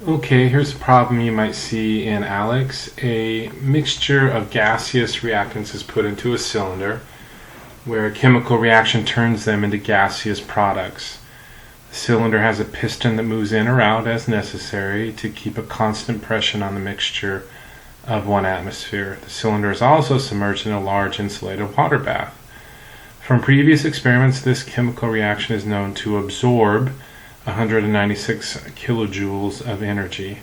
Okay, here's a problem you might see in ALEKS. A mixture of gaseous reactants is put into a cylinder where a chemical reaction turns them into gaseous products. The cylinder has a piston that moves in or out as necessary to keep a constant pressure on the mixture of 1 atmosphere. The cylinder is also submerged in a large insulated water bath. From previous experiments, this chemical reaction is known to absorb 196 kilojoules of energy.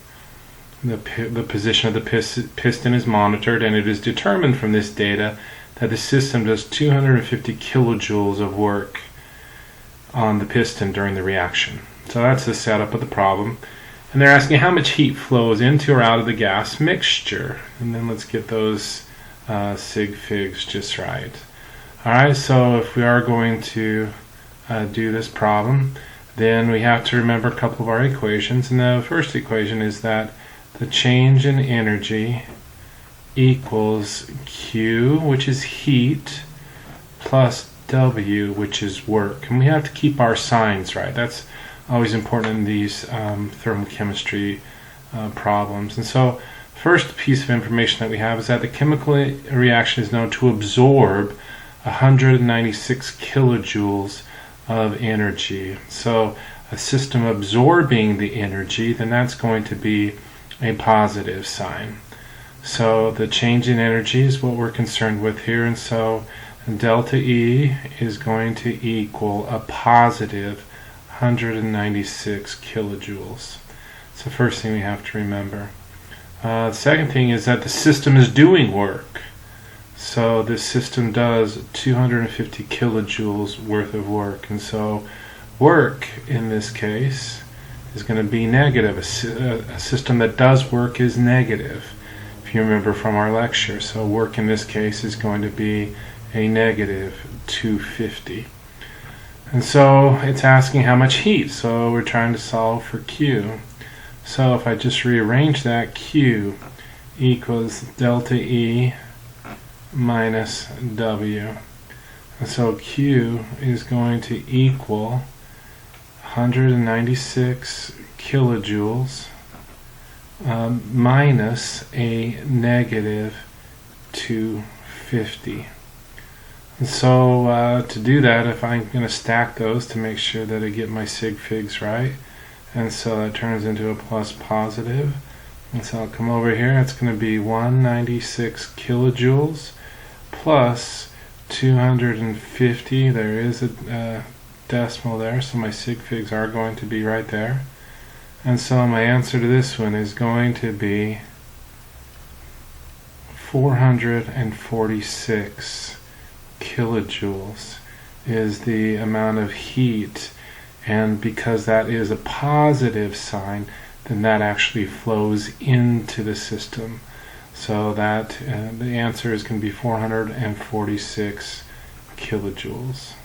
The position of the piston is monitored, and it is determined from this data that the system does 250 kilojoules of work on the piston during the reaction. So that's the setup of the problem. And they're asking how much heat flows into or out of the gas mixture. And then let's get those sig figs just right. Alright, so if we are going to do this problem, then we have to remember a couple of our equations. And the first equation is that the change in energy equals Q, which is heat, plus W, which is work. And we have to keep our signs right. That's always important in these thermochemistry problems. And so first piece of information that we have is that the chemical reaction is known to absorb 196 kilojoules of energy. So a system absorbing the energy, then that's going to be a positive sign. So the change in energy is what we're concerned with here, and so delta E is going to equal a positive 196 kilojoules. It's the first thing we have to remember. The second thing is that the system is doing work. So this system does 250 kilojoules worth of work, and so work in this case is going to be negative. A system that does work is negative, if you remember from our lecture. So work in this case is going to be a negative 250. And so it's asking how much heat, so we're trying to solve for Q. So if I just rearrange that, Q equals delta E minus W. And so Q is going to equal 196 kilojoules minus a negative 250. And so to do that, if I'm going to stack those to make sure that I get my sig figs right, and so that turns into a plus positive. And so I'll come over here, it's going to be 196 kilojoules plus 250. There is a decimal there, so my sig figs are going to be right there. And so my answer to this one is going to be 446 kilojoules is the amount of heat, and because that is a positive sign, then that actually flows into the system. So that the answer is going to be 446 kilojoules.